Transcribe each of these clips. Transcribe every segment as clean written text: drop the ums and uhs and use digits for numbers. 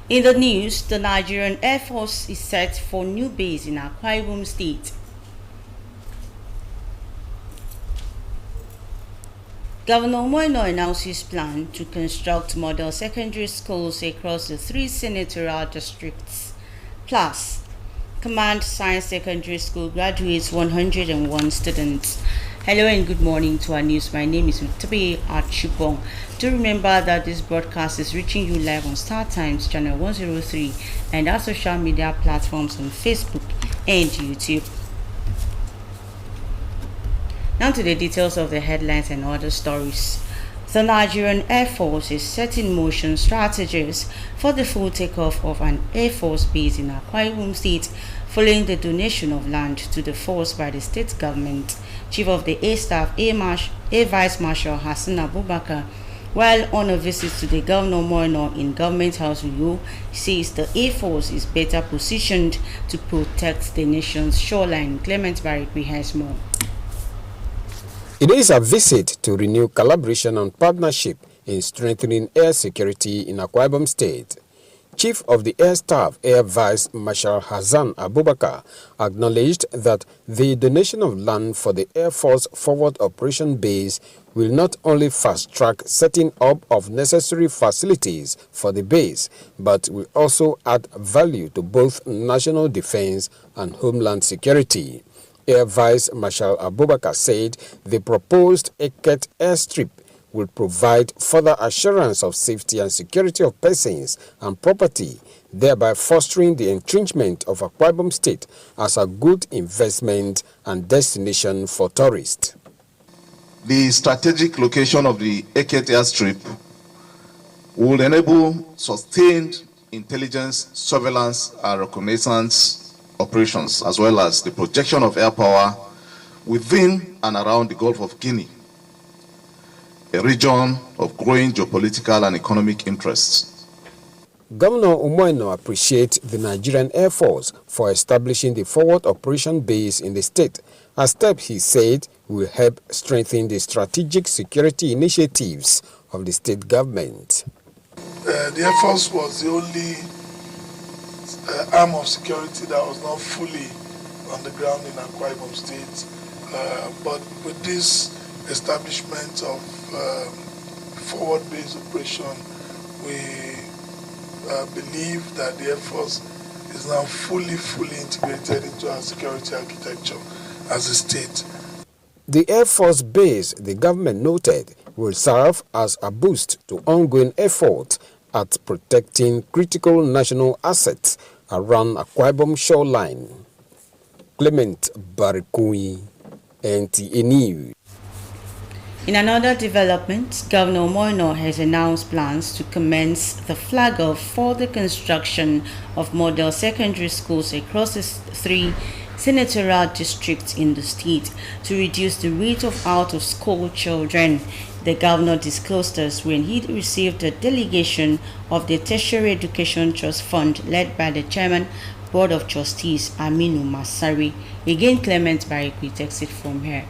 In the news, the Nigerian Air Force is set for new base in Akwa Ibom State. Governor Umoino announces plan to construct model secondary schools across the 3 senatorial districts. Plus, Command Science Secondary School graduates 101 students. Hello and good morning to our news. My name is Mutabe Archibong. Do remember that this broadcast is reaching you live on Star Times channel 103 and our social media platforms on Facebook and YouTube. Now to the details of the headlines and other stories. The Nigerian Air Force is setting in motion strategies for the full takeoff of an Air Force base in Akwa Ibom State following the donation of land to the force by the state government. Chief of the Air Staff, Air Vice Marshal Hassan Abubakar, while on a visit to the Governor Moino in Government House Uyo, says the Air Force is better positioned to protect the nation's shoreline. Clement Barikwi has more. It is a visit to renew collaboration and partnership in strengthening air security in Akwa Ibom State. Chief of the Air Staff, Air Vice Marshal Hassan Abubakar, acknowledged that the donation of land for the Air Force Forward Operation Base will not only fast-track setting up of necessary facilities for the base, but will also add value to both national defense and homeland security. Air Vice Marshal Abubakar said the proposed Eket airstrip will provide further assurance of safety and security of persons and property, thereby fostering the entrenchment of Akwa Ibom State as a good investment and destination for tourists. The strategic location of the Eket airstrip will enable sustained intelligence, surveillance, and reconnaissance operations, as well as the projection of air power within and around the Gulf of Guinea, a region of growing geopolitical and economic interests. Governor Umoino appreciates the Nigerian Air Force for establishing the Forward Operation Base in the state, a step he said will help strengthen the strategic security initiatives of the state government. The Air Force was the only arm of security that was not fully on the ground in Akwa Ibom State. But with this establishment of forward-based operation, we believe that the Air Force is now fully integrated into our security architecture as a state. The Air Force base, the government noted, will serve as a boost to ongoing efforts at protecting critical national assets around Akwa Ibom shoreline. Clement Barikui, NTA News. In another development, Governor Moino has announced plans to commence the flag off for the construction of model secondary schools across the 3 senatorial districts in the state to reduce the rate of out-of-school children. The governor disclosed this when he received a delegation of the Tertiary Education Trust Fund led by the Chairman Board of Trustees Aminu Masari. Again, Clement Barikwi takes it from here.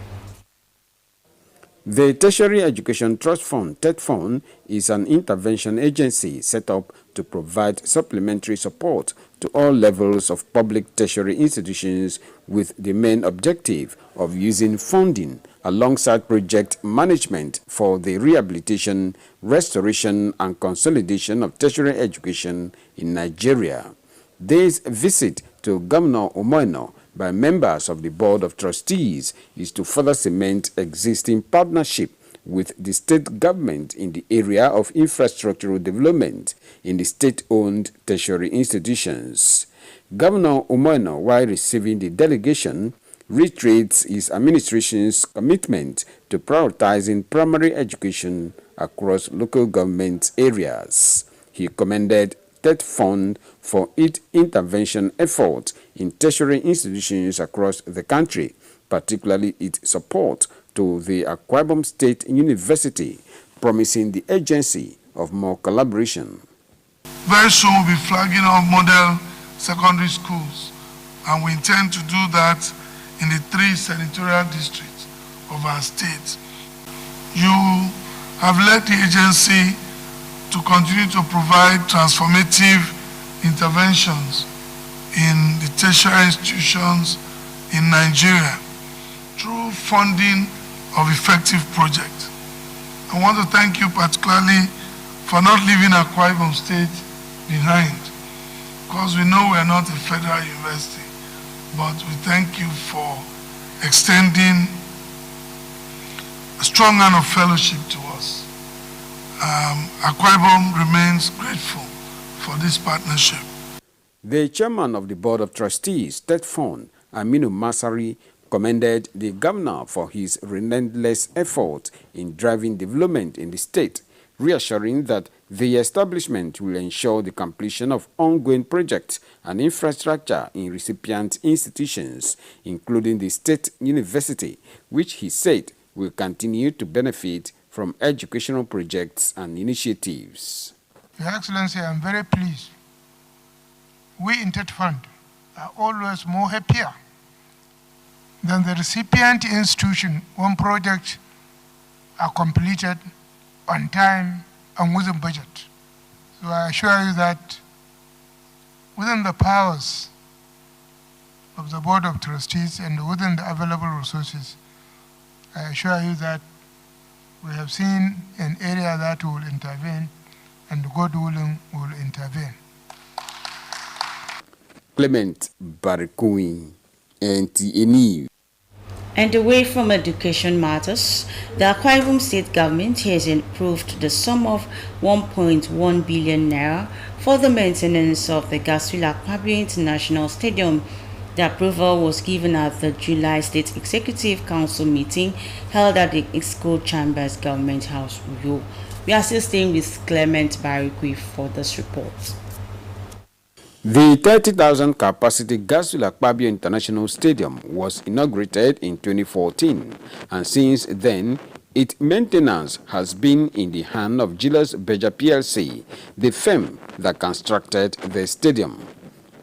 The Tertiary Education Trust Fund, TETFund, is an intervention agency set up to provide supplementary support to all levels of public tertiary institutions with the main objective of using funding alongside project management for the rehabilitation, restoration, and consolidation of tertiary education in Nigeria. This visit to Governor Umoino by members of the Board of Trustees is to further cement existing partnership with the state government in the area of infrastructural development in the state-owned tertiary institutions. Governor Umoino, while receiving the delegation, reiterates his administration's commitment to prioritizing primary education across local government areas. He commended TETFund for its intervention efforts in tertiary institutions across the country, particularly its support to the Akwa Ibom State University, promising the agency of more collaboration. Very soon we'll be flagging off model secondary schools, and we intend to do that in the 3 senatorial districts of our state. You have led the agency to continue to provide transformative interventions in the tertiary institutions in Nigeria through funding of effective projects. I want to thank you particularly for not leaving Akwa Ibom State behind, because we know we are not a federal university, but we thank you for extending a strong hand of fellowship to us. Akwa Ibom remains grateful for this partnership. The chairman of the Board of Trustees, TETFund, Aminu Masari, commended the governor for his relentless effort in driving development in the state, reassuring that the establishment will ensure the completion of ongoing projects and infrastructure in recipient institutions, including the State University, which he said will continue to benefit from educational projects and initiatives. Your Excellency, I am very pleased. We in TETFund are always more happier than the recipient institution when projects are completed on time and within budget. So I assure you that within the powers of the Board of Trustees and within the available resources, I assure you that we have seen an area that will intervene, and God willing will intervene. Clement Barikui, NTA News. And away from education matters, the Akwa Ibom State government has approved the sum of 1.1 billion naira for the maintenance of the Gaswil Akpabio International Stadium. The approval was given at the July State Executive Council meeting held at the ISCO Chambers Government House, Uyo. We are still staying with Clement Barikui for this report. The 30,000 capacity Gaswil Akpabio International Stadium was inaugurated in 2014, and since then, its maintenance has been in the hand of Julius Berger PLC, the firm that constructed the stadium.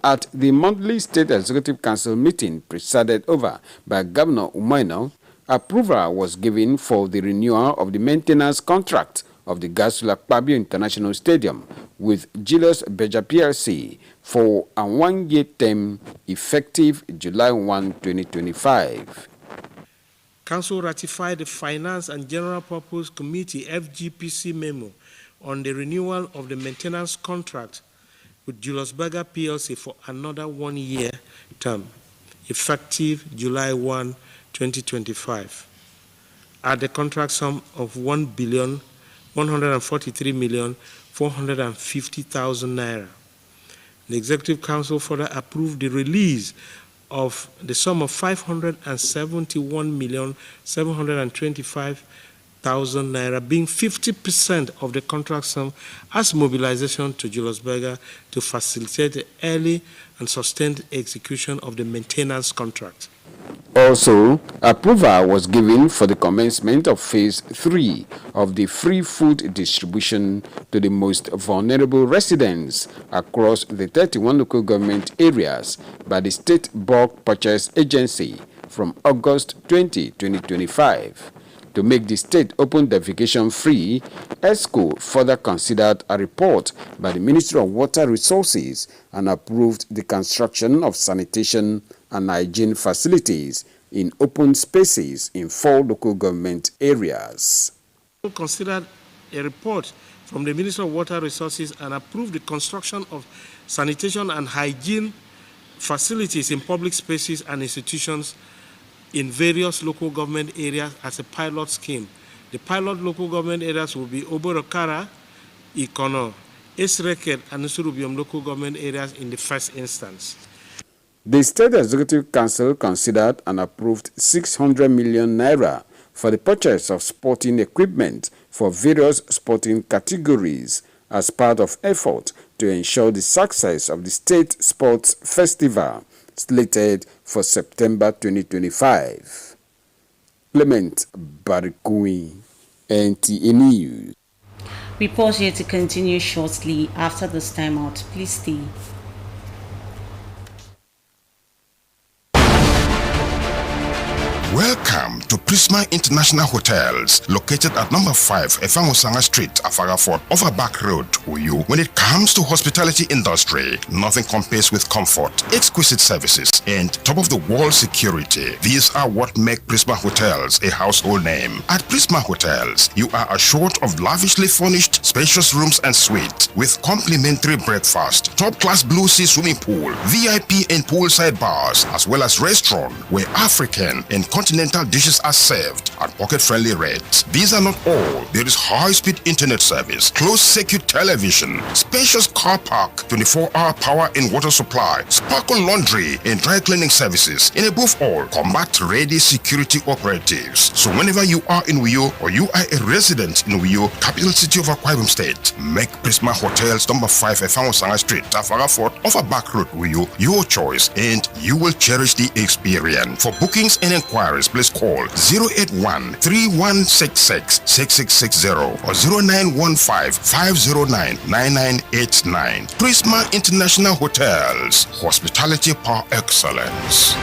At the monthly State Executive Council meeting presided over by Governor Umaino, approval was given for the renewal of the maintenance contract of the Gaswil Akpabio International Stadium with Julius Berger PLC for a one-year term effective July 1, 2025. Council ratified the Finance and General Purpose Committee FGPC memo on the renewal of the maintenance contract with Julius Berger PLC for another one-year term, effective July 1, 2025, at the contract sum of 1,143,450,000 naira. The Executive Council further approved the release of the sum of 571,725,000 naira, being 50% of the contract sum as mobilization to Julius Berger to facilitate the early and sustained execution of the maintenance contract. Also, approval was given for the commencement of Phase 3 of the free food distribution to the most vulnerable residents across the 31 local government areas by the State Bulk Purchase Agency from August 20, 2025. To make the state open defecation free, ESCO further considered a report by the Ministry of Water Resources and approved the construction of sanitation and hygiene facilities in open spaces in 4 local government areas. Considered a report from the Ministry of Water Resources and approved the construction of sanitation and hygiene facilities in public spaces and institutions in various local government areas as a pilot scheme. The pilot local government areas will be Oborokara, Ikono, Esreket, and Usurubium local government areas in the first instance. The State Executive Council considered and approved 600 million naira for the purchase of sporting equipment for various sporting categories as part of effort to ensure the success of the State Sports Festival slated for September 2025. Clement Barikui, NTA News. We pause here to continue shortly after this time out. Please stay. Welcome to Prisma International Hotels, located at number 5 Efangosanga Street, Afagafort, off a back road, Uyu. When it comes to hospitality industry, nothing compares with comfort, exquisite services, and top-of-the-wall security. These are what make Prisma Hotels a household name. At Prisma Hotels, you are assured of lavishly furnished, spacious rooms and suites with complimentary breakfast, top-class Blue Sea swimming pool, VIP and poolside bars, as well as restaurant where African and continental dishes are served at pocket-friendly rates. These are not all. There is high-speed internet service, closed-circuit television, spacious car park, 24-hour power and water supply, sparkle laundry and dry cleaning services, and above all, combat-ready security operatives. So whenever you are in Uyo or you are a resident in Uyo, capital city of Akwa Ibom State, make Prisma Hotels number 5 Efangosanga Street, Afagafort, off a back road Uyo your choice, and you will cherish the experience. For bookings and inquiries, please call 081-3166-6660 or 0915-509-9989. Prisma International Hotels, hospitality par excellence.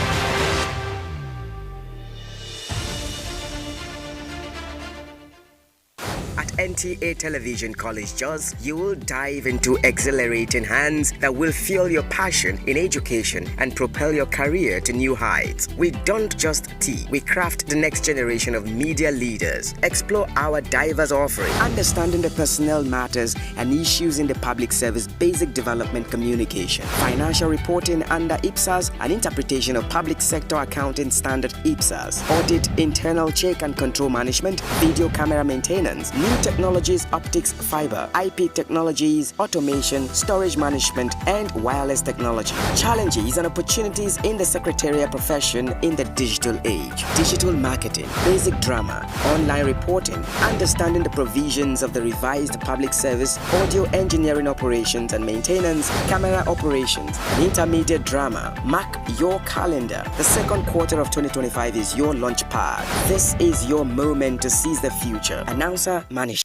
NTA Television College Jos, you will dive into exhilarating hands that will fuel your passion in education and propel your career to new heights. We don't just teach, we craft the next generation of media leaders. Explore our diverse offering, understanding the personnel matters and issues in the public service, basic development communication, financial reporting under IPSAS, and interpretation of public sector accounting standard IPSAS, audit, internal check and control management, video camera maintenance, new technologies, optics, fiber, IP technologies, automation, storage management, and wireless technology. Challenges and opportunities in the secretarial profession in the digital age. Digital marketing, basic drama, online reporting, understanding the provisions of the revised public service, audio engineering operations and maintenance, camera operations, and intermediate drama. Mark your calendar. The second quarter of 2025 is your launch pad. This is your moment to seize the future. Announcer Manish.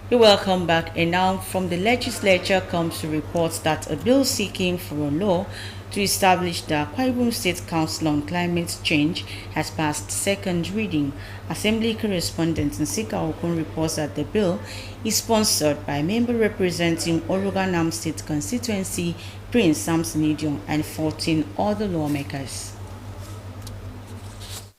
We welcome back. And now from the legislature comes reports that a bill seeking for a law to establish the Akwa Ibom State Council on Climate Change has passed second reading. Assembly correspondent Nsika Okun reports that the bill is sponsored by member representing Ologanam State constituency, Prince Samson Idiom, and 14 other lawmakers.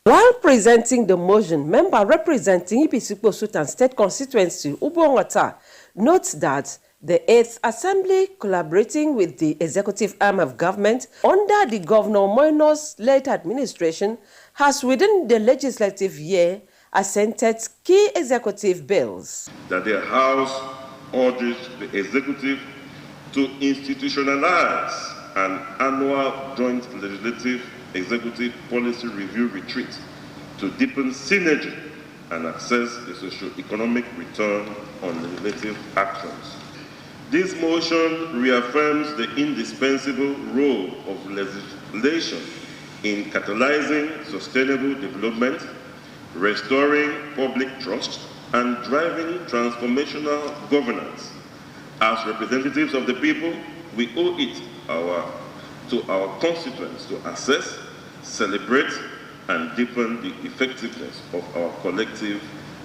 While presenting the motion, member representing Ipisikpo Sultan State constituency, Ubongata, notes that the 8th Assembly, collaborating with the executive arm of government under the Governor Moinos-led administration, has within the legislative year assented key executive bills. That the House urges the executive to institutionalize an annual joint legislative executive policy review retreat to deepen synergy and assess the socio-economic return on legislative actions. This motion reaffirms the indispensable role of legislation in catalyzing sustainable development, restoring public trust, and driving transformational governance. As representatives of the people, we owe it to our constituents to assess, celebrate, and deepen the effectiveness of our collective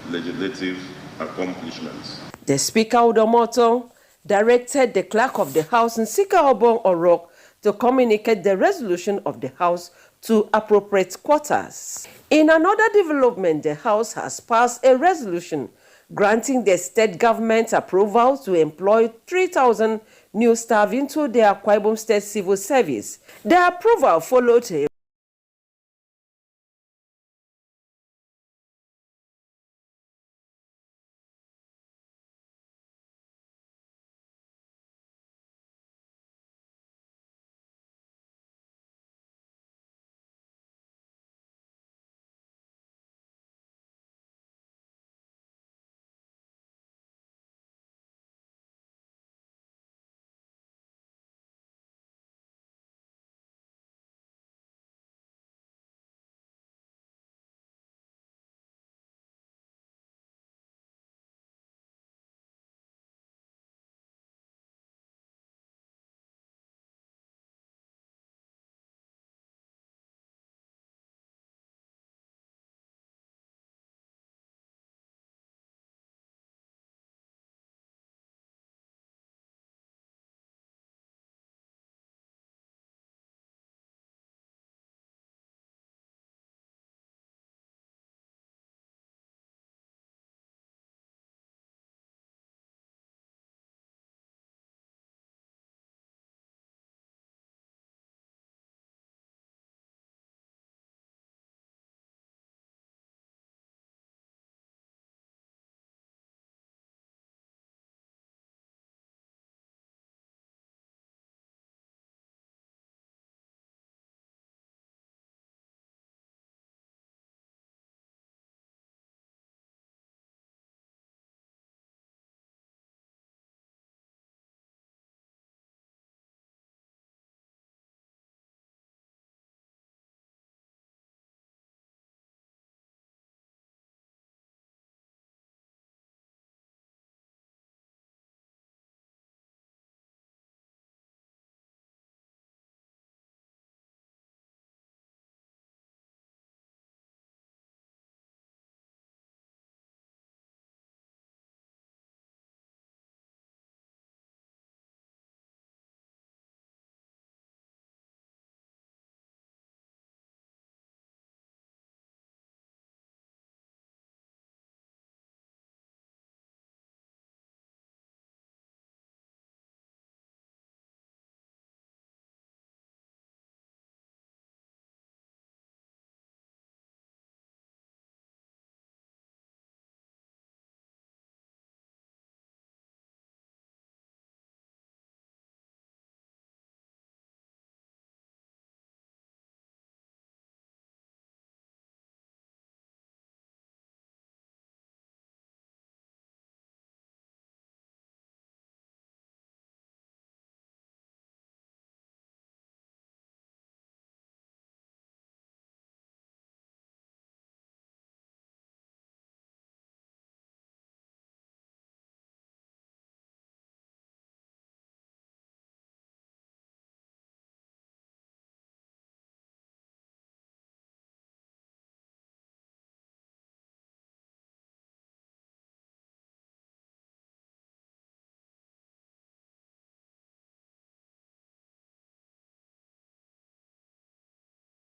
legislative accomplishments. The Speaker Udomoto directed the Clerk of the House, Nsika Obong Orok, to communicate the resolution of the House to appropriate quarters. In another development, the House has passed a resolution granting the state government approval to employ 3,000 new staff into the Akwa Ibom State Civil Service. The approval followed a